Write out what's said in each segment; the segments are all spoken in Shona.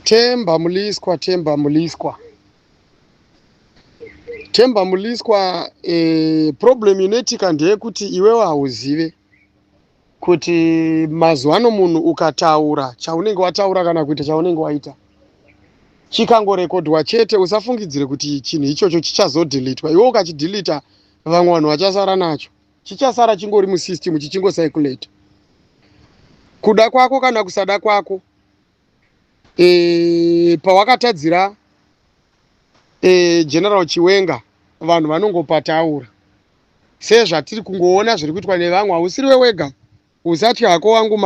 Temba Muliswa, Temba Muliswa. Temba Muliswa, problem inoitika ndeyekuti iwewe hauzive kuti mazuva ano munhu ukataura chaunenge wataura kana kuita chaunenge waita chikangorekodhwa chete, usafungidzire kuti chinhu ichocho chichazodhilitwa. Iwe ukachidhilita vamwe vanhu vachasara nacho, chichasara chingori musystem chichingosaikuleta. Kuda kwako kana kusada kwako, pawakatadzira General Chiwenga vanhu vanongopataura sezvatiri kungoona zviri kuitwa nevamwe. Hausiri wewega, usati hako wangu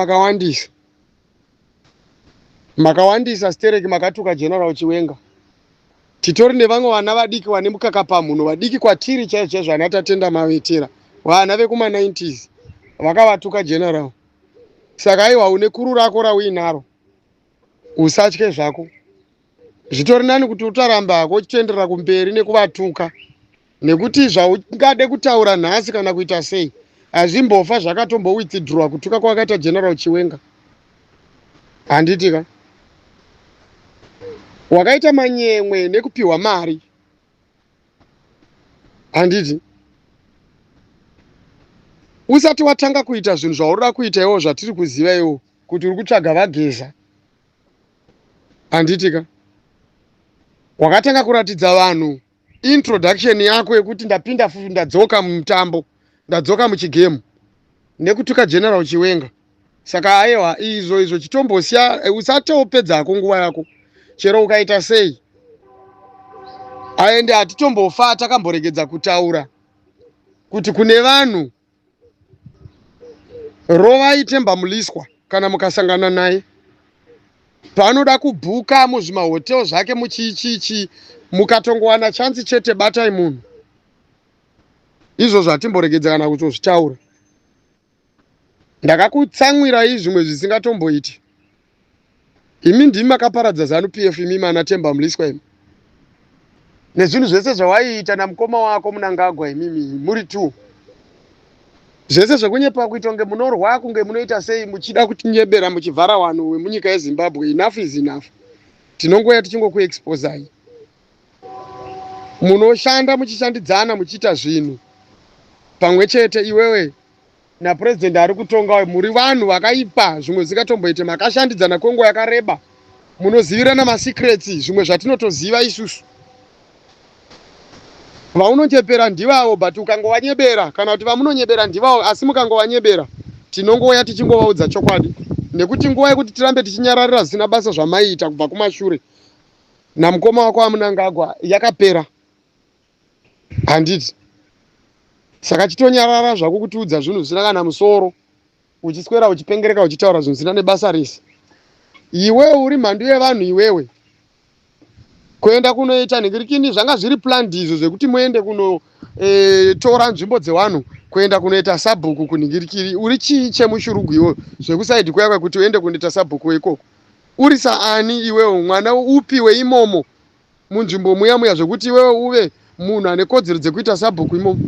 makawandisa stereki makatuka General Chiwenga. Titori nevamwe vana vadiki vane mukaka pamhuno, vadiki kwatiri chaizvo zvana Tatenda Mavetera, vana vekuma 90s vakavatuka General. Saka aiwa, une kuru rako rauinaro, usatye zvako. Zvitori nani kuti utaramba hako uchitenderera kumberi nekuvatuka, nekuti zvaungade kutaura nhasi kana kuita sei hazvimbofa zvakatombowithdrawwa kutuka kwakaita General Chiwenga. Handitika wakaita manyemwe nekupiwa mari, handiti usati watanga kuita zvinhu zvaurida kuita iwo zvatiri kuziva iwo kuti uri kutsvaga vageza. Handitika wakatanga kuratidza vanhu introduction yako yekuti ndapinda futi ndadzoka mumutambo, ndadzoka muchigemu nekutuka General Chiwenga. Saka aiwa, izvo chitombosiya, usatopedzako nguva yako chero ukaita sei. Aende hatitombofa takamboregedza kutaura kuti kune vanhu rovai Temba Muliswa kana mukasangana naye panoda kubhuka muzvimahoteli zvake muchichichi, mukatongowana chansi chete batai munhu. Izvo zvatimboregedza kana kutozvitaura. Ndakakutsamwirai zvimwe zvisingatomboiti. Imi ndimi makaparadza ZANU-PF, imi mana Temba Muliswa imi, nezvinhu zvese zvawaiita namukoma wako Mnangagwa imimi muri tu. Zvese zvekunyepa kuita kunge munorwa kunge munoita sei muchida kutinyebera muchivhara vanhu vemunyika yeZimbabwe. Enough is enough. Tinongoya tichingokuexposai. Munoshanda muchishandidzana muchiita zvinhu pamwe chete, iwewe na president ari kutonga, muri vanhu vakaipa. Zvimwe zvingatomboite makashandidzana kwenguva yakareba, munozivirana masecrets, zvimwe zvatinotoziva isusu. Vaunonyepera ndivavo, but ukangowanyebera kana kuti vamunonyebera ndivavo asi mukangowanyebera, tinongoya tichingovaudza chokwadi, nekuti nguva yekuti tirambe tichinyararira zvisina basa zvamaiita kubva kumashure namukoma wako waMnangagwa yakapera. Handiti saka chitonyarara zvako kutiudza zvinhu zvisina kana musoro, uchiswera uchipengereka uchitaura zvinhu zvisina nebasa rese. Iwewe uri mhandu yevanhu, iwewe kuenda kunoita nhingirikini zvanga zviri planned izvo zvekuti muende kunotora nzvimbo dzevanhu, kuenda kunoita sabhuku kunhingirikiri. Uri chii chemushurugu iwe zvekusaidi kuya kwekuti uende kunoita sabhuku ikoko? Uri saani iwewe, mwana upi weimomo munzvimbo muya zvekuti iwewe uve munhu ane kodzero dzekuita sabhuku imomo?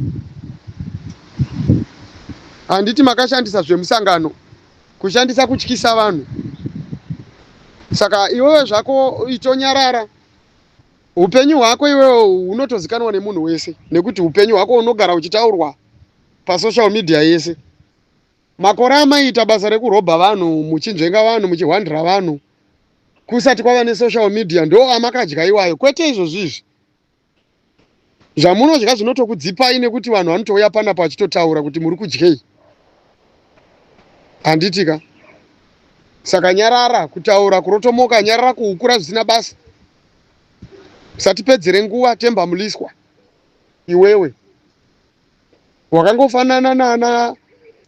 Handiti makashandisa zvemusangano kushandisa kutyisa vanhu. Saka iwewe zvako itonyarara. Upenyu hwako iwewe unotozikanwa nemunhu wese, nekuti upenyu hwako unogara uchitaurwa pasocial media yese. Makore amaita basa rekurobha vanhu, muchinzvenga vanhu, muchihwandira vanhu, kusati kwava nesocial media ndo amakadya iwayo. Kwete izvozvizvi zvamunodya zvinotokudzipai nekuti vanhu vanotouya panapa vachitotaura kuti muri kudyei. Handitika saka nyarara kutaura kurotomoka, nyarara kuhukura zvisina basa. Usatipedzere nguva Temba Muliswa. Iwewe wakangofanana nana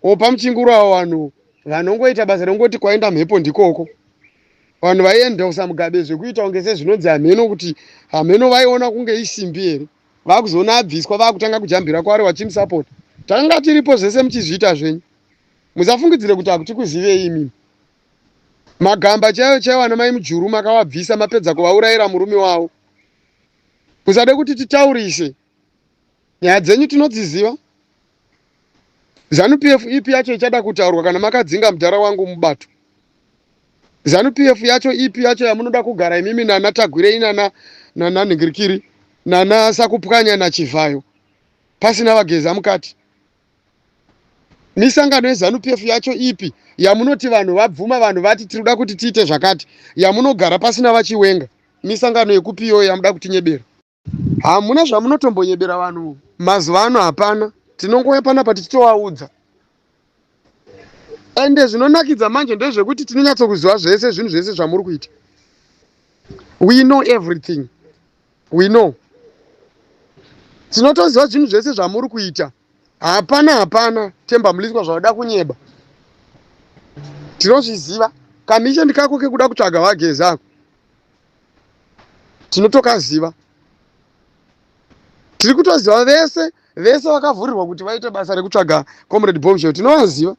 opamuchinguru avo vanhu vanongoita basa rongoti kwaenda mhepo ndikoko. Vanhu vaiendosa mugabe zvekuita kunge sezvinonzi hameno, kuti hameno vaiona kunge isimbi here. Vakuzoona abviswa vakutanga kujambira kwaari vachimusapota. Tanga tiripo zvese muchizviita zvenyu. Musafungidzire kuti hakutikuzivei imimi. Magamba chaiwo ana mai mujuru makavabvisa mapedza kuvaurayira murume wavo. Usade kuti titaurise nyaya dzenyu tinodziziva. ZANU-PF ipi yacho ichada kutaurwa kana makadzinga mudhara wangu mubato. ZANU-PF yacho ipi yacho yamunoda kugara imimi nana Tagwirei nana Nhingirikiri nana Sakupwanya naChivhayo pasina vageza mukati? Misangano yeZANU-PF yacho ipi yamunoti vanhu vabvuma, vanhu vati tinoda kuti tiite zvakati, yamunogara pasina vachiwenga? Misangano yekupi iyoyo yamuda kutinyebera? Hamuna zvamunotombonyebera vanhu mazuva ano, hapana. Tinongouya panapa tichitovaudza. Ende zvinonakidza manje ndezvekuti tinonyatsokuziva zvese zvinhu zvese zvamuri kuita. We know everything. We know. Tinotoziva zvinhu zvese zvamuri kuita. Hapana Temba Mliswa zvauda kunyeba. Tinozviziva. Kamisheni kako kekuda kutsvaga vageza ako tinotokaziva. Tiri kutoziva vese vakavhurirwa kuti vaite basa rekutsvaga Comrade Bombshell, tinovaziva.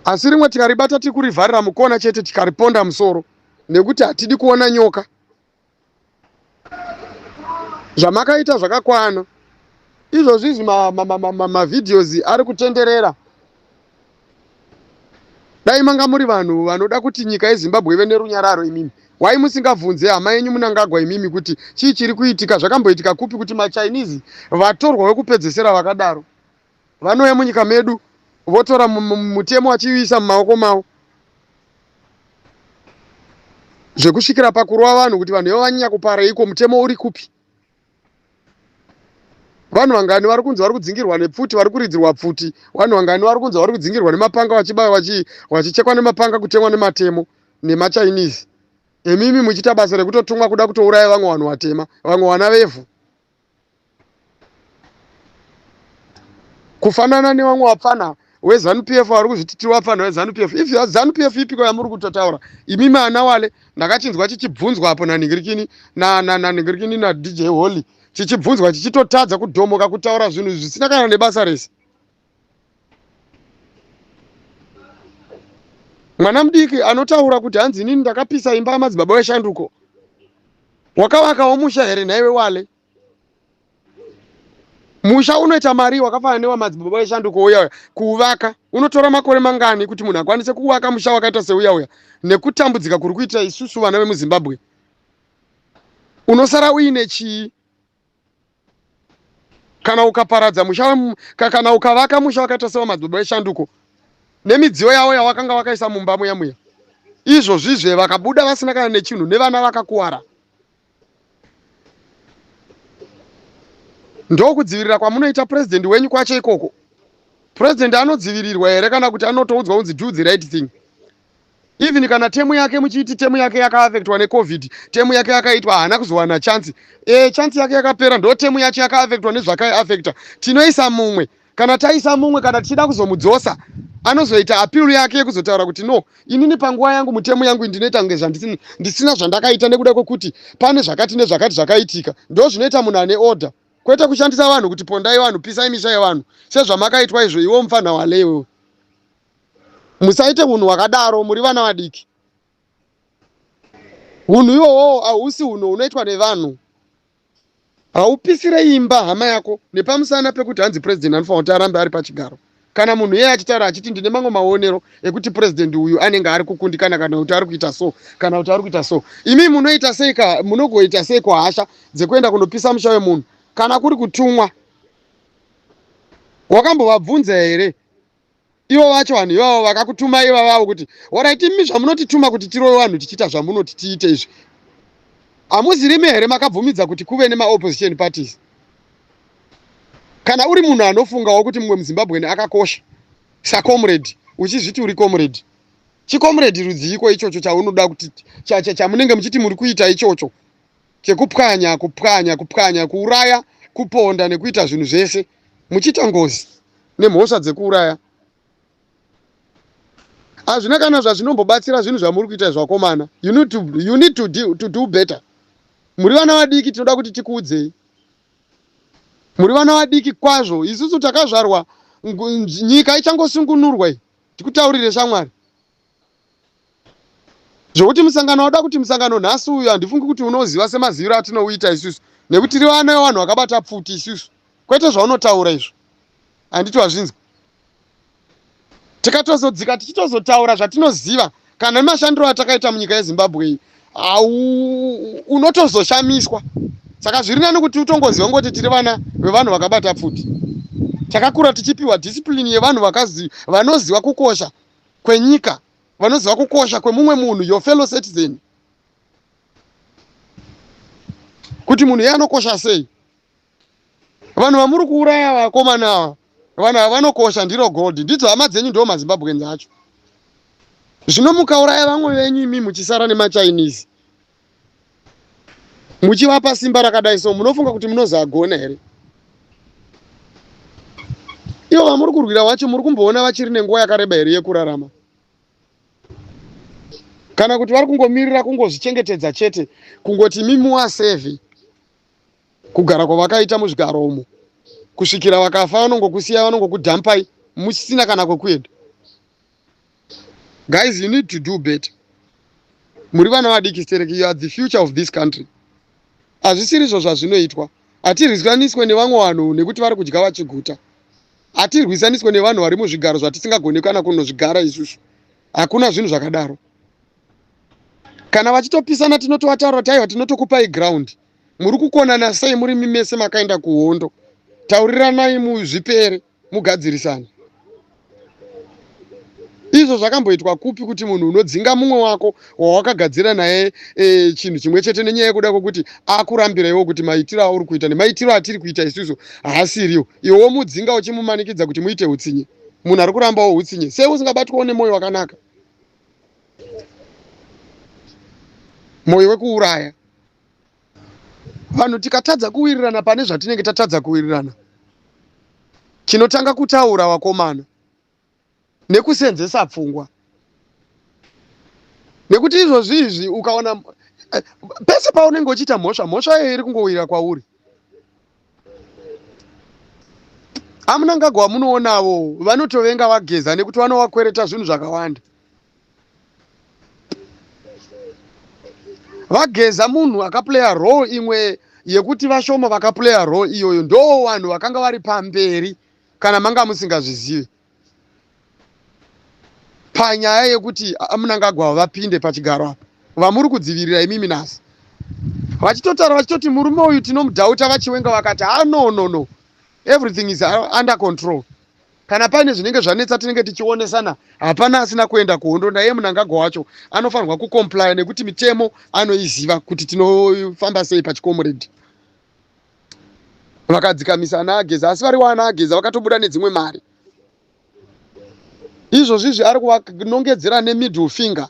Asi rimwe tikaribata tiri kurivharira mukona chete tikariponda musoro nekuti hatidi kuona nyoka. Zvamakaita zvakakwana. Izvozvi mavidheos ari kutenderera. Dai manga muri vanhu vanoda kuti nyika yeZimbabwe ive nerunyararo imimi, wai musingabvunze hama yenyu Mnangagwa imimi kuti chii chiri kuitika, zvakamboitika kupi kuti maChinese vatorwa wekupedzesera vakadaro vanouya munyika medu votora mutemo vachiuisa mumaoko mavo, zvekusvikira pakurova vanhu kuti vanhu vanyanya kupara. Iko mutemo uri kupi? Vanhu vangani vari kunzi vari kudzingirwa nepfuti, vari kuridzirwa pfuti. Vanhu vangani vari kunzi vari kudzingirwa nemapanga, vachichekwa nemapanga, kutemwa nematemo nemaChinese. Emimi muchita basa rekutotumwa kuda kutouraya vamwe vanhu vatema, vamwe vana vevhu, kufanana nevamwe vapfana weZANU-PF vari kuzviti tiri vapfana weZANU-PF. If ZANU-PF ipiko yamuri kutotaura imimi ana wale? Ndakachinzwa chichibvunzwa apo naNhingirikini naDJ Holly, chichibvunzwa chichitotadza kudhomoka kutaura zvinhu zvisina kana nebasa rese. Mwana mudiki anotaura kuti hanzi inini ndakapisa imba yamadzibaba weShanduko. Wakavakawo musha here naiwe wale? Musha unoita mari wakafana newamadzibaba weShanduko uya kuuvaka. Unotora makore mangani kuti munhu akwanise kuvaka musha wakaita seuya nekutambudzika kuri kuita isusu vana vemuZimbabwe? Unosara uine chii? Kana ukaparadza musha, kana ukavaka musha wakaita sewamadzibaba weShanduko nemidziyo yavo yawakanga wakaisa mumba muya, izvozvizve vakabuda vasina kana nechinhu nevana vakakuwara. Ndokudzivirira kwamunoita president wenyu kwacho ikoko. President anodzivirirwa here kana kuti anotoudzwa kunzi do the right thing? Even kana temu yake muchiti temu yake yakaafektwa neCovid, temu yake yakaitwa haana kuzowana chance. Chance yake yakapera, ndo temu yacho yakaafektwa nezvakaiafekta. Tinoisa mumwe. Kana taisa mumwe, kana tichida kuzomudzosa, anozoita appeal yake yekuzotaura kuti no, inini panguva yangu mutemu yangu ndinoita kunge ndisina zvandakaita nekuda kwekuti pane zvakati nezvakati zvakaitika. Ndo zvinoita munhu ane order, kwete kushandisa vanhu kuti pondai vanhu, pisai misha yevanhu sezvamakaitwa izvo iwo mufana walewe. Musaite hunhu hwakadaro, muri vana vadiki. Hunhu iwohwo hausi hunhu hunoitwa nevanhu. Haupisire imba hama yako nepamusana pekuti hanzi president anofanira kuti arambe ari pachigaro. Kana munhu yeye achitaura achiti ndine mamwe maonero ekuti president uyu anenge ari kukundikana kana kuti ari kuita so kana kuti ari kuita so, imi munoita sei munogoita sei kwahasha dzekuenda kunopisa musha wemunhu kana kuri kutumwa? Wakambovabvunza here ivo vacho vanhu ivavo vakakutuma ivavavo kuti alright, imi zvamunotituma kuti tirove vanhu tichiita zvamunoti tiite izvi, hamuzirime here makabvumidza kuti kuve nemaopposition parties? Kana uri munhu anofungawo kuti mumwe muZimbabwe akakosha saComrade, uchizviti uri comrade, chiComrade rudziko ichocho chaunoda kuti chamunenge muchiti muri kuita ichocho chekupwanya kuuraya, kuponda nekuita zvinhu zvese muchiita ngozi nemhosva dzekuuraya? Hazvina kana zvazvinombobatsira zvinhu zvamuri kuita zvakomana. You need to do better. Muri vana vadiki, tinoda kuti tikuudzei. Muri vana vadiki kwazvo. Isusu takazvarwa nyika ichangosungunurwa iyi. Tikutaurire shamwari. Zvokuti musangano wada kuti musangano nhasi uyu handifungi kuti unoziva semaziviro atinouita isusu, nekuti tiri vana vanhu vakabata pfuti isusu. Kwete zvaunotaura izvo. Handiti wazvinzwa. tikatozodzika tichitozotaura zvatinoziva kana mashandiro atakaita munyika yeZimbabwe unotozoshamiswa. Saka zviri nani kuti utongoziva ngoti tiri vana vevanhu vakabata pfuti. Takakura tichipiwa discipline yevanhu vanoziva kukosha kwenyika, vanoziva kukosha kwemumwe munhu, your fellow citizen, kuti munhu yanokosha sei. Vanhu vamuri kuuraya vakomana ava, vanhu ava vanokosha, ndiro gold, ndidzo hama dzenyu ndo maZimbabweans acho. Zvino mukauraya vamwe venyu imi muchisara nemachinese, muchivapa simba rakadai so, munofunga kuti munozagona here? Ivo vamuri kurwira wacho muri kumboona vachiri nenguva yakareba here yekurarama, kana kuti vari kungomirira kungozvichengetedza chete, kungoti mimuwasevhi kugara kwavakaita muzvigaro umo, kusvikira vakafa vanongokusiya, vanongokudhampai musisina kana kwekuenda. Guys, you need to do better. Muri vana vadiki stereki, you are the future of this country. Hazvisiri izvo zvazvinoitwa. Hatirwisaniswe nevamwe vanhu nekuti vari kudya vachiguta. Hatirwisaniswe nevanhu vari muzvigaro zvatisingagoni kana kunozvigara isusu. Hakuna zvinhu zvakadaro. Kana vachitopisana tinotovataura kuti aiwa tinotokupai ground. Muri kukonana sei muri mimese makaenda kuhondo? Tauriranai muzvipere mugadzirisane. Izvo zvakamboitwa kupi kuti munhu unodzinga mumwe wako wawakagadzira naye chinhu chimwe chete nenyaya yekuda kwokuti akurambira iwo kuti maitiro auri kuita nemaitiro atiri kuita isusu haasiriwo, iwo mudzinga uchimumanikidza kuti muite utsinye. Munhu ari kurambawo utsinye, sei usingabatwawo nemoyo wakanaka, moyo wekuuraya vanhu? Tikatadza kuwirirana pane zvatinenge tatadza kuwirirana, chinotanga kutaura vakomana nekusenzesa pfungwa, nekuti izvozvizvi ukaona pese paunenge uchiita mhosva, mhosva iyo iri kungowira kwauri. Amunangagwa munoonavo vanotovenga vageza nekuti vanovakwereta zvinhu zvakawanda. Vageza munhu akaplaya role imwe yekuti vashoma vakaplaya role iyoyo ndo vanhu vakanga vari pamberi kana manga musingazvizivi panyaya yekuti Mnangagwa vapinde pachigaro apa. Vamuri kudzivirira imimi nhasi vachitotaura vachitoti murume uyu tinomudhauta, vachiwenga vakati no, everything is under control. Kana pane zvinenge zvanetsa tinenge tichionesana, hapana asina kuenda kuhondo. Naye Mnangagwa wacho anofanirwa kukomplya nekuti mitemo anoiziva kuti tinofamba sei pachikomuredi. Vakadzikamisa ana ageza, asi vari wana ageza vakatobuda nedzimwe mari. Izvozvizvi ari kuvanongedzera nemiddle finger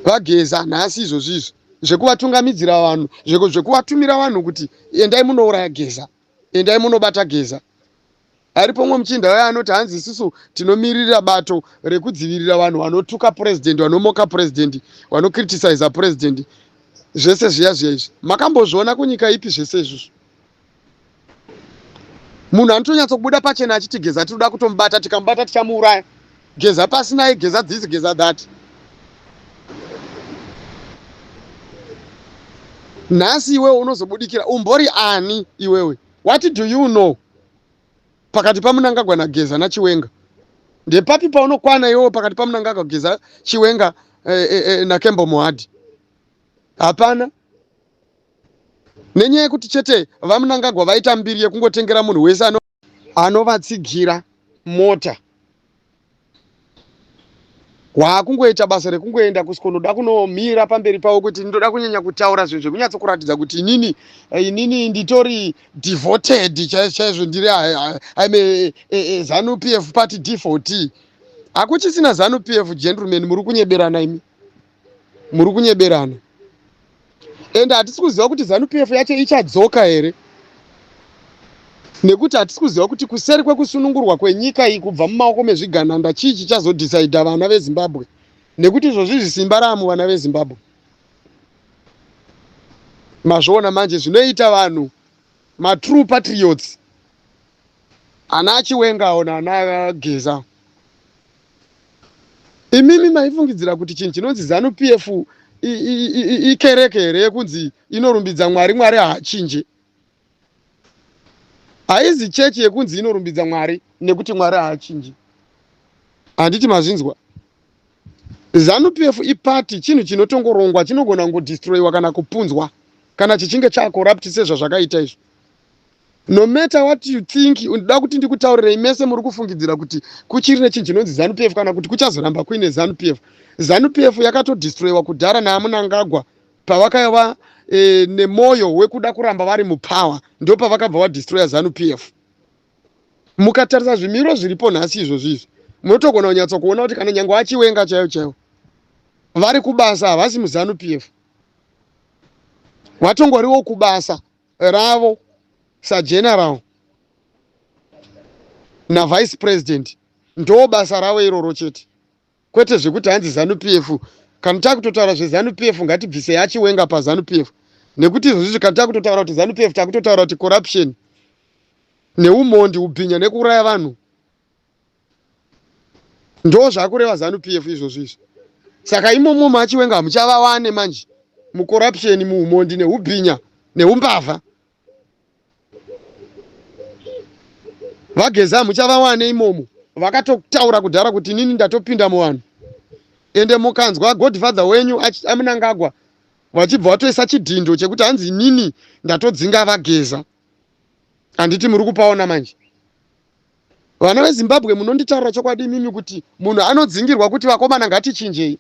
vageza nhasi, izvozvizvi zvekuvatungamidzira vanhu, zvekuvatumira vanhu kuti endai munouraya geza, endai munobata geza. Aripo mumwe muchinda waya anoti hanzi isusu tinomirira bato rekudzivirira vanhu vanotuka president, vanomoka president, vanokriticize president. Zvese zviya izvi makambozviona kunyika ipi zvese izvozvo? Munhu anotonyatsobuda pachena achiti geza tinoda kutomubata, tikamubata tichamuuraya. Geza pasinaye, geza this, geza that. Nhasi iwewe unozobudikira umbori ani iwewe? What do you know? Pakati paMnangagwa naGeza naChiwenga ndepapi paunokwana iwewe pakati paMnangagwa, Geza, Chiwenga naKembo Mohadi? Hapana. Nenyaya yekuti chete vaMnangagwa vaita mbiri yekungotengera munhu wese anovatsigira mota, waakungoita basa rekungoenda kusikonoda kunomira pamberi pavo kuti ndoda kunyanya kutaura zvinhu zvekunyatsokuratidza kuti inini nditori devoted chaizvo, ndiri I'm a ZANU PF party devotee. Hakuchisina ZANU PF gentlemen, muri kunyeberana imi, muri kunyeberana. Ende hatisi kuziva kuti ZANU PF yacho ichadzoka here, nekuti hatisi kuziva kuti kuseri kwekusunungurwa kwenyika iyi kubva mumaoko mezvigananda chii chichazodhisaidha vana veZimbabwe, nekuti izvozvizvi simba raamu vana veZimbabwe. Mazviona manje zvinoita vanhu matrue patriots, ana aChiwengawo naana Geza. Imimi maifungidzira kuti chinhu chinonzi ZANU PF ikereke here yekunzi inorumbidza Mwari, Mwari haachinje. Haizi chechi yekunzi inorumbidza Mwari nekuti Mwari haachinji. handiti mazvinzwa. ZANU-PF ipati chinhu chinotongorongwa, chinogona kungodestroyiwa kana kupunzwa kana chichinge chacorrupt sezvazvakaita izvo. No matter what you think, ndoda kuti ndikutaurirei mese muri kufungidzira kuti kuchiri nechinhu chinonzi ZANU-PF kana kuti kuchazoramba kuine ZANU-PF. ZANU-PF yakatodestroyiwa kudhara naMnangagwa pavakaiva nemwoyo wekuda kuramba vari mupower, ndo pavakabva vadestroya ZANU-PF. Mukatarisa zvimiro zviripo nhasi izvozvizvi, munotogona kunyatsa kuona kuti kana nyange vachiwenga chaivo chaivo vari kubasa havasi muZANU-PF, vatongoriwo kubasa ravo sageneral navice president, ndo basa ravo iroro chete, kwete zvekuti hanzi ZANU-PF. Kana takutotaura zveZANU-PF ngatibvisei achiwenga paZANU-PF, nekuti izvozvizvi kana takutotaura kuti ZANU-PF takutotaura kuti corruption neumondi, ubhinya nekuuraya vanhu, ndo zvakureva ZANU-PF izvozvizvi. Saka imomo machiwenga hamuchava wane manje mucorruption, muumondi neubhinya neumbavha. Vageza hamuchava wane imomo, vakatotaura kudhara kuti nini ndatopinda muvanhu. Ende mukanzwa godfather wenyu aMnangagwa vachibva vatoisa chidhindo chekuti hanzi nini ndatodzinga Vageza. Handiti muri kupaona manje. Vana veZimbabwe munonditaurira chokwadi mimi kuti munhu anodzingirwa kuti vakomana ngatichinjei.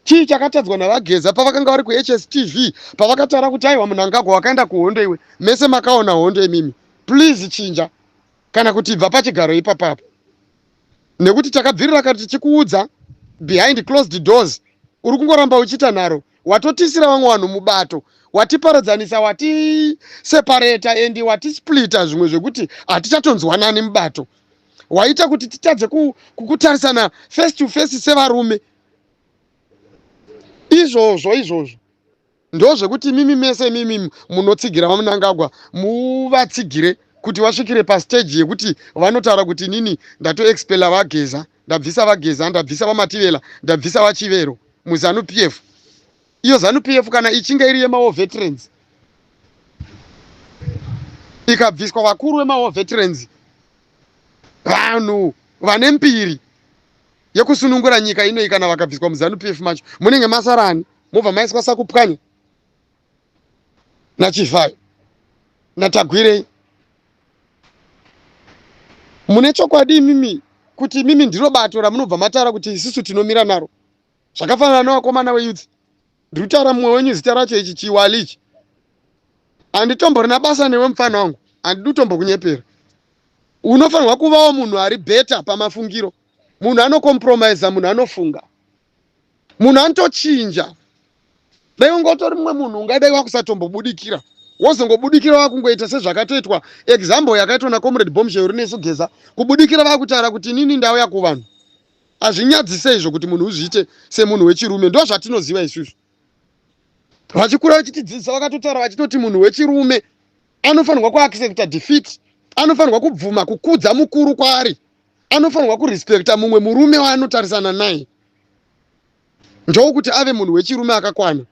Chii chakatadzwa naVageza pavakanga vari kuHSTV pavakataura kuti aiwa Mnangagwa wakaenda kuhondo iwe, mese makaona hondo imimi, please chinja kana kuti bva pachigaro ipapapo. Nekuti takabvirira kati tichikuudza behind closed doors, uri kungoramba uchiita nharo, watotisira vamwe vanhu mubato, watiparadzanisa, watiseparata endi watisplita zvimwe zvekuti hatichatonzwanani mubato. Waita kuti titadze kukutarisana face to face sevarume. Izvozvo ndo zvekuti mimi mese mimi munotsigira vaMnangagwa muvatsigire kuti vasvikire pastage yekuti vanotaura kuti nini ndatoexpela Vageza, ndabvisa Vageza, ndabvisa vaMativela, ndabvisa vaChivero muZANU-PF. Iyo ZANU-PF kana ichinge iri yemawo veterans, ikabviswa vakuru vemawo veterans, vanhu vane mbiri yekusunungura nyika ino, kana vakabviswa muZANU-PF macho, munenge masarani mobva maiswa Sakupwanya naChivayo naTagwirei. Mune chokwadi mimi kuti mimi ndiro bato ramunobva mataura kuti isusu tinomira naro, zvakafanana nevakomana veyouth. Ndiri kutaura mumwe wenyu zita racho ichi Chiwali ichi. Handitomborina basa newe mufana wangu, handidi kutombokunyepera. Unofanirwa kuvawo munhu ari beta pamafungiro, munhu anokompromise, munhu anofunga, munhu anotochinja. Dai ungotori mumwe munhu ungadai wakusatombobudikira, wozongobudikira wakungoita sezvakatoitwa example yakaitwa naComrade Bombshell Nesu Geza, kubudikira vakutaura kuti nini ndauya kuvanhu. Hazvinyadzise izvo kuti munhu uzviite semunhu wechirume, ndo zvatinoziva isusu. Vachikura vachitidzidzisa vakatotaura vachitoti munhu wechirume anofanirwa kuaccepta defeat, anofanirwa kubvuma kukudza mukuru kwaari, anofanirwa kurespekta mumwe murume waanotarisana naye, ndokuti ave munhu wechirume akakwana.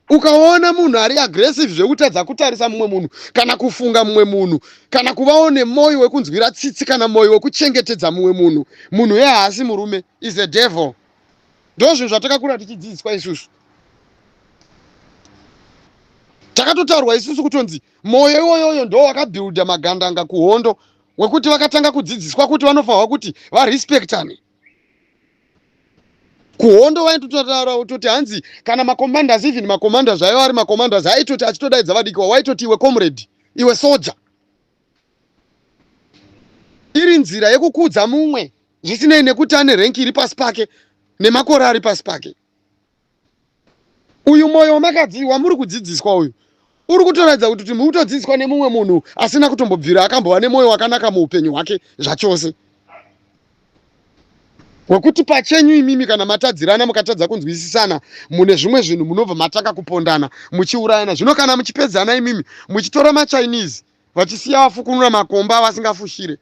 Ukaona munhu ari aggressive zveutadza kutarisa mumwe munhu kana kufunga mumwe munhu kana kuvawo nemwoyo wekunzwira tsitsi kana mwoyo wekuchengetedza mumwe munhu, munhu haasi murume, is a devil. Ndo zvinhu zvatakakura tichidzidziswa isusu. Takatotaurwa isusu kutonzi mwoyo iwoyoyo ndo wakabhiuda magandanga kuhondo, wekuti vakatanga kudzidziswa kuti vanofanirwa kuti varespektane. Kuhondo vaitotaura kutoti hanzi kana macommanders, even macommanders aiva ari macommanders, aitoti achitodaidza vadikiwa waitoti iwe comrade, iwe soldier. Iri nzira yekukudza mumwe zvisinei nekuti ane renki iri pasi pake nemakore ari pasi pake. Uyu mwoyo wamuri kudzidziswa uyu uri kutoratidza kuti muri kutodzidziswa nemumwe munhu asina kutombobvira akambova nemwoyo wakanaka muupenyu hwake zvachose, wekuti pachenyu imimi kana matadzirana mukatadza kunzwisisana mune zvimwe zvinhu munobva mataka kupondana muchiurayana. Zvino kana muchipedzana imimi muchitora maChinese vachisiya vafukunura makomba vasingafushire,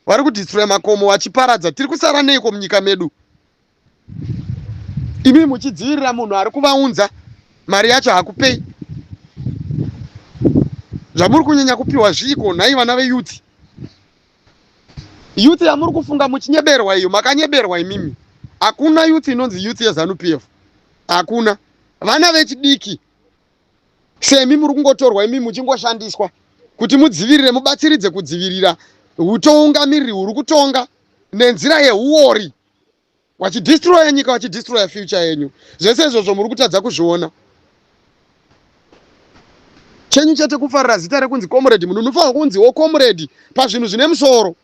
vari kudistroya makomo vachiparadza, tiri kusara neiko munyika medu? Imimi muchidzivirira munhu ari kuvaunza, mari yacho hakupei. Zvamuri kunyanya kupiwa zviko nhai vana veyouth. youth yamuri kufunga muchinyeberwa iyo makanyeberwa imimi. Hakuna youth inonzi youth yeZanu PF. Hakuna. Vana vechidiki semi muri kungotorwa imimi muchingoshandiswa kuti mudzivirire, mubatsiridze kudzivirira utongamiriri huri kutonga nenzira yehuori, wachidestroya nyika, wachidestroya future yenyu. Zvese izvozvo muri kutadza kuzviona. Chenyu chete kufarira zita rekunzi comrade. Munhu unofanira kunziwo comrade pazvinhu zvine musoro.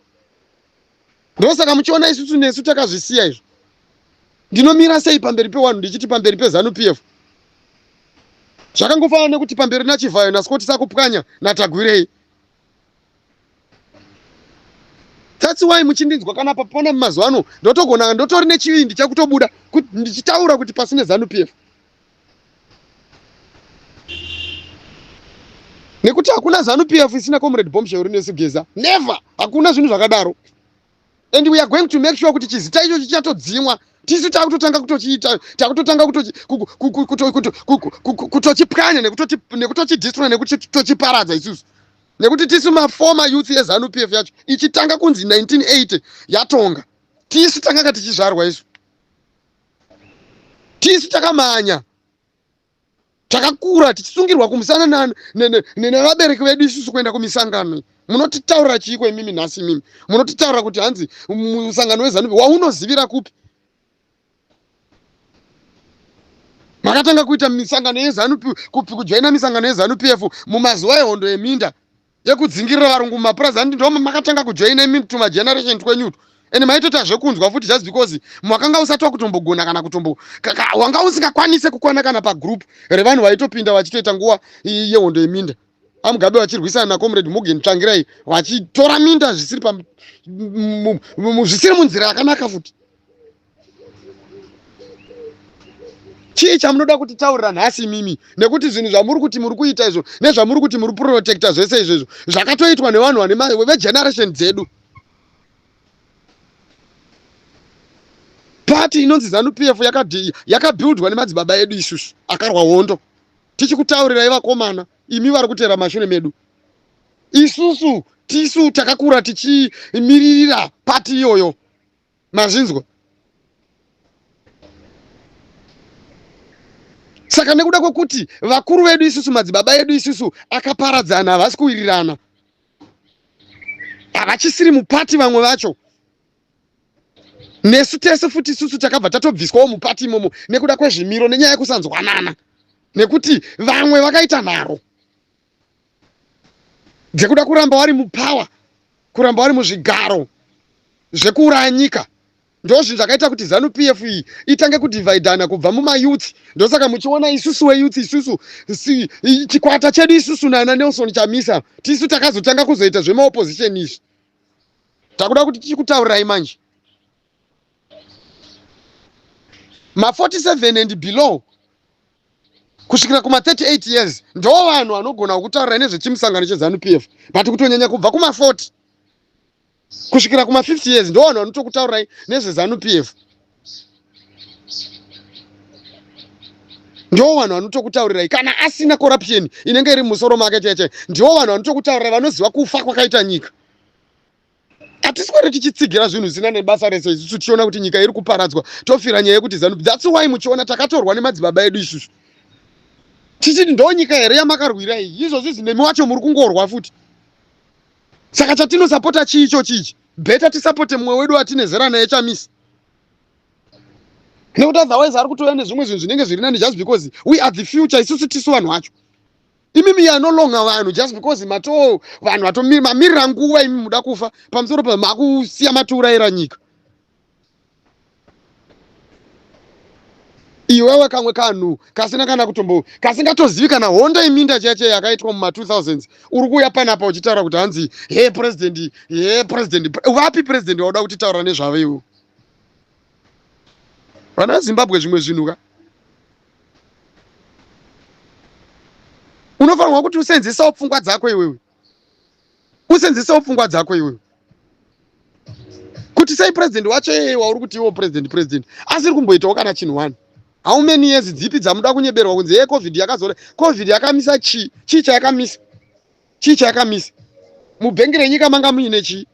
Ndosaka muchiona isusu nesu takazvisiya izvo. Ndinomira sei pamberi pewanhu ndichiti pamberi peZanu PF? Zvakangofanana nekuti pamberi naChivhayo naScott sakupwanya naTagwirei. That's why muchindinzwa kana papona mumazuva ano ndotogona ndotori nechivindi chakutobuda kuti ndichitaura kuti pasine ZANU PF. Nekuti hakuna ZANU PF isina comrade Bombshell Nesugeza. Never. Hakuna zvinhu zvakadaro. And we are going to make sure kuti chizita icho chichatodzimwa. Tisu takutotanga kutochiita, takutotanga kutochipwanya nekutochidestroy nekutochiparadza isusu. Nekuti tisu former youth yeZanu PF yacho ichitanga kunzi 1980 yatonga. Tisu tanga tichizvarwa isu. Tisu takamanya. Takakura tichisungirwa kumusana nevabereki vedu isusu kuenda kumisangano. Munotitaurira chiiko imimi nhasi imimi? Munotitaurira kuti hanzi musangano weZanu PF waunozivira kupi? Makatanga kuita misangano yeZanu PF, kujoina misangano yeZanu PF mumazuva ehondo yeminda yekudzingirira varungu mumapurazi. Ndo makatanga kujoina imimi tuma generation twenyuto. Ende maitota zvekunzwa futi just because mwakanga usatwa kutombogona kana wanga usingakwanise kukwana kana pagroup revanhu vaitopinda vachitoita nguva yehondo yeminda. Amugabe vachirwisana naComrade Morgan Tsvangirai vachitora minda zvisiri munzira yakanaka futi. Chii chamunoda kutitaurira nhasi mimi? Nekuti zvinhu zvamuri kuti muri kuita izvo nezvamuri kuti muri protecta zvese izvozvo zvakatoitwa nevanhu vegeneration dzedu. Party inonzi ZANU PF yakabuildwa nemadzibaba edu isusu akarwa hondo. Tichikutaurirai vakomana, imi vari kutera mashure medu. Isusu tisu takakura tichimiririra party iyoyo. Mazvinzwa? Saka nekuda kwekuti vakuru vedu isusu, madzibaba edu isusu akaparadzana, havasi kuwirirana, havachisiri mupati vamwe vacho. Nesu tese futi isusu takabva tatobviswawo mupati imomo nekuda kwezvimiro nenyaya yekusanzwanana. Nekuti vamwe vakaita nharo dzekuda kuramba vari mupawa, kuramba vari muzvigaro zvekuuraya nyika. Ndozvinhu zvakaita kuti ZANU PF iyi itange kudivhaidhana kubva mumayuthi. Ndosaka muchiona isusu weyuthi, isusu chikwata chedu isusu nana Nelson Chamisa tisu takazotanga kuzoita zvemaopposition izvi. Takuda kuti tichikutaurirai manje. Ma47 and below kusvikira kuma38 years ndo vanhu vanogona kutaurira nezvechimusangano cheZANU PF. But kutonyanya kubva kuma40 kusvikira kuma50 years ndo vanhu vanotokutaurirai nezveZANU PF. Ndo vanhu vanotokutaurirai kana asina corruption inenge iri musoro make cheche. Ndo vanhu vanotokutaurirai vanoziva kufa kwakaita nyika. Hatiswere tichitsigira zvinhu zvisina nebasa rese isusu tichiona kuti nyika iri kuparadzwa tofira nyaya yekuti ZANU. That's why muchiona takatorwa nemadzibaba edu isusu. Tichiti ndo nyika here yamakarwira iyi. Izvozvi zvinemi wacho muri kungorwa futi. Saka chatinosapota chiicho chichi. Beta tisapote mumwe wedu watine zera naye Chamisa. Nekuti otherwise ari kutoya nezvimwe zvinhu zvinenge zviri nani just because we are the future. Isusu tisu vanhu vacho. Imimi yanolonga vanhu just because vanhu mamirira nguva imi muda kufa pamusoro pemakusiya matiurayira nyika. Iwewe kamwe kanhu kasina kana kasingatozivi kana hondo iminda cheche yakaitwa muma2000s uri kuuya panapa uchitaura kuti hanzi president. Vapi president wauda kutitaura nezvavo iwo? Vana Zimbabwe zvimwe zvinhu ka? Unofanirwa kuti usenzesewo pfungwa dzako iwewe. Usenzesewo pfungwa dzako iwewe. Kuti sei president wacho wauri kuti iwo president asiri kumboitawo kana chinhu wani. How many years dzipi dzamuda kunyeberwa kunzi COVID yakazora? COVID yakamisa chi? Chii chayakamisa? Chii chayakamisa? Mubhengi renyika manga muine chi?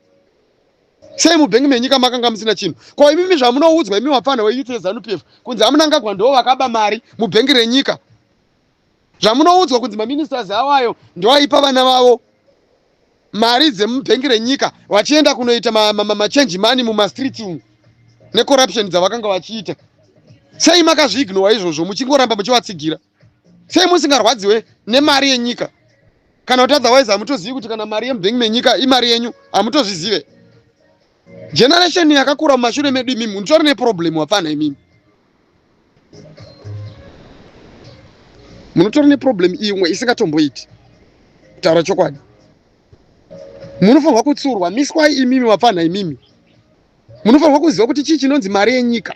sei mubhengi menyika makanga musina chinhu? Ko imimi zvamunoudzwa imi wapfana weYouth yeZANU-PF kunzi amunangagwa ndiwo vakaba mari mubhengi renyika, zvamunoudzwa kunzi maministers avayo ndowaipa vana vavo mari dzemubhengi renyika vachienda kunoita machange money mumastreet umu necorruption dzavakanga vachiita. Sei makazviignora izvozvo muchingoramba muchivatsigira? Sei musingarwadziwe nemari yenyika? Kana kuti otherwise hamutozivi kuti kana mari yemubhengi menyika imari yenyu, hamutozvizive? Generation yakakura mumashure medu imimi mutori neproblem wapana imimi. Munotori neproblem imwe isingatomboiti. Kutaura chokwadi. Munofanirwa kutsurwa miswai imimi wapana imimi. Munofanirwa kuziva kuti chii chinonzi mari yenyika,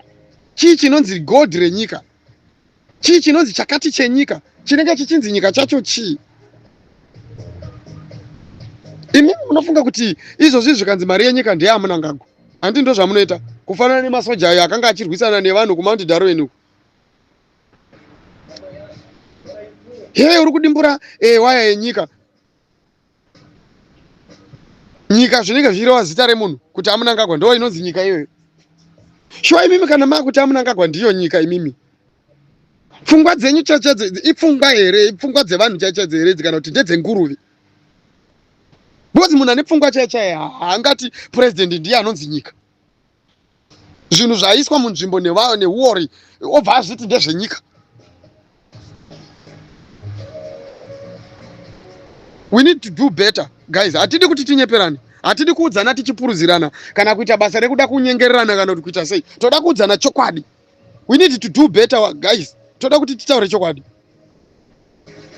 chii chinonzi gold renyika, chii chinonzi chakati chenyika, chinenge chichinzi nyika chacho chii. Imimi munofunga kuti izvozvi zvikanzi mari yenyika ndiye amunangago. Handi ndo zvamunoita kufanana nemasoja ayo akanga achirwisana nevanhu kuMount Darwin. Iwe uri kudimbura waya yenyika. Nyika zvinenge zvirewa zita remunhu kuti amunangagwa ndo inonzi nyika iyoyo. Shuwa imimi kana makuti amunangagwa ndiyo nyika imimi. Pfungwa dzenyu chacho ipfungwa here, ipfungwa dzevanhu chacho here kana kuti ndedzenguruve? Because munhu ane pfungwa chacho haangati president ndiye anonzi nyika. Zvinhu zvaiswa munzvimbo neuori obva azviti ndezvenyika. We need to do better, guys. Hatidi kuti tinyeperane, hatidi kuudzana tichipuruzirana kana kuita basa rekuda kunyengererana kana kuti kuita sei. Toda kuudzana chokwadi. We need to do better, guys. Toda kuti titaure chokwadi.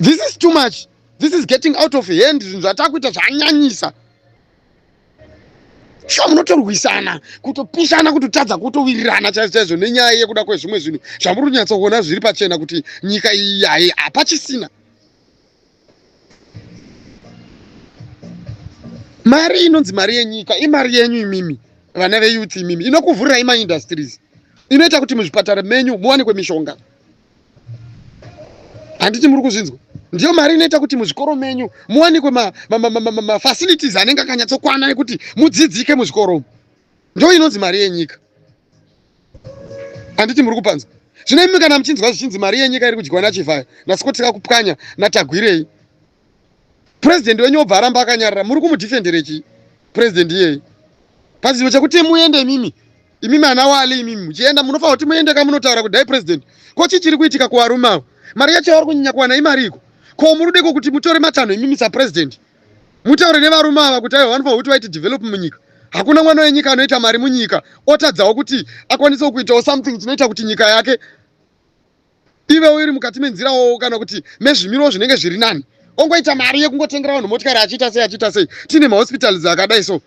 This is too much. This is getting out of hand. Zvinhu zvatakuita zvanyanyisa. Sho munotorwisana, kutopishana, kutotadza kutowirirana chaizvo nenyaya yekuda kwezvimwe zvinhu zvamuri kunyatsokuona zviri pachena kuti nyika iyi hapachisina. Mari inonzi mari yenyika, imari yenyu imimi, vana veYouth imimi, inokuvhurirai maindustries, inoita kuti muzvipatara menyu muwanikwe mishonga. Handiti muri kuzvinzwa? Ndiyo mari inoita kuti muzvikoro menyu muwanikwe facilities anenge akanyatsokwana ekuti mudzidzike muzvikoro. Ndiyo inonzi mari yenyika. Handiti muri kupanzwa? Zvino imi kana muchinzwa zvichinzi mari yenyika iri kudyiwa naChivhaya, naSikotika kupwanya, naTagwirei, president wenyu obva aramba akanyarara, muri kumudifendere chii president iyeye? Pachizivo chekuti muende imimi ana wali imimi muchienda munofanira kuti muende kamunotaura kudai president. Ko chii chiri kuitika kuvarume avo? Mari yacho yavari kunyanya kuwana imariko. Ko murudeko kuti mutore matanho imimi sapresident mutaure nevarume ava kuti aiwa vanofanira kuti vaite develop munyika? Hakuna mwana wenyika anoita mari munyika otadzawo kuti akwanisewo kuitawo something chinoita kuti nyika yake ive iri mukati menzirawo kana kuti mezvimiro zvinenge zviri nani. Ongoita mari yekungotengera vanhu motikari achiita sei. Tine mahospitals akadai so.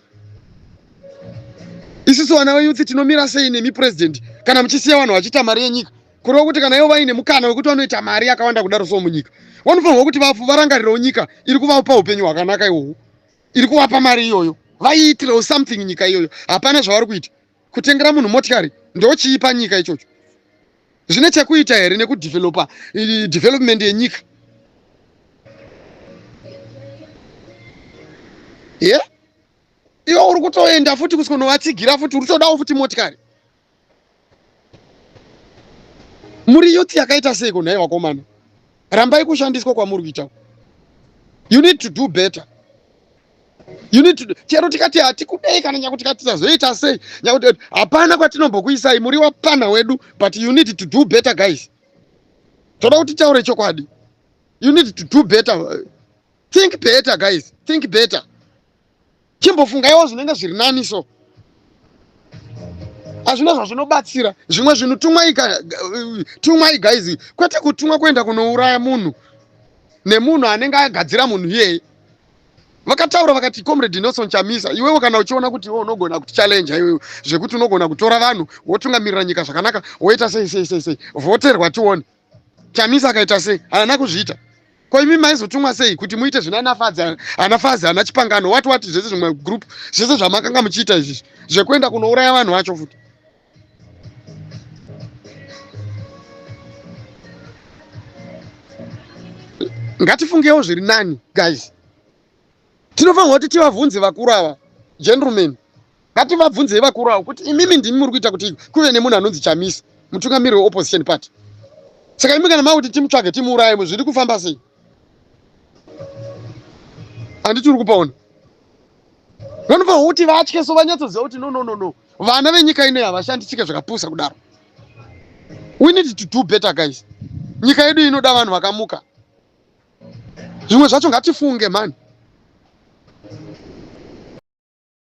Isusu vana veYouth tinomira sei nemi president kana muchisiya vanhu vachiita mari yenyika? Kureva kuti kana ivo vaine mukana wekuti vanoita mari yakawanda kudaro so munyika, vanofanirwa kuti varangarirewo nyika iri kuvapa upenyu hwakanaka ihwohwo, iri kuvapa mari iyoyo, vaiitirewo something nyika iyoyo. Hapana zvavari kuita. Kutengera munhu motikari ndochiipa nyika ichocho. Zvine chekuita here nekudevelopa development yenyika? Yeah? Iwe uri kutoenda futi kusinovatsigira futi uri kutodawo futi motikari. Muri Youth yakaita sei kunhai vakomana? Rambai kushandiswa kwamuri kuita. You need to do better. You need to chero tikati hatikudei kana nyakuti tikatizoita sei nyakuti hapana kwatinombokuisai muri wapana wedu, but you need to do better, guys. Toda kuti taure chokwadi. You need to do better. Think better, guys. Think better. Chimbofungaiwo zvinenge zviri nani so. Hazvina zvazvinobatsira. Zvimwe zvinhu tumwai guys, kwete kutumwa kuenda kunouraya munhu nemunhu anenge agadzira munhu iyeye. Vakataura vakati Comrade Nelson Chamisa, iwewe kana uchiona kuti iwe unogona kuti challenge iwewe zvekuti unogona kutora vanhu wotungamirira nyika zvakanaka woita sei voterwa tione. Chamisa akaita sei? Haana kuzviita. Ko imi maizotumwa sei kuti muite zvina anafazi ana chipangano wati zvese zvimwe group zvese zvamakanga muchiita izvi zvekuenda kunouraya vanhu vacho futi. Ngatifungewo zviri nani, guys. Tinofanirwa kuti tivabvunze vakuru ava, gentlemen, Ngativabvunze vakuru avo kuti imimi ndimi muri kuita kuti kuve nemunhu anonzi Chamisa, mutungamiri weopposition party. Saka imi kana makuti timutsvage timuuraye, zviri kufamba sei? Handiti uri kupaona. Vanofanira kuti vatye so vanyatsoziva kuti no. Vana venyika ino havashandisike zvakapusa kudaro. We need to do better, guys. Nyika yedu inoda vanhu vakamuka. Zvimwe zvacho ngatifunge, man.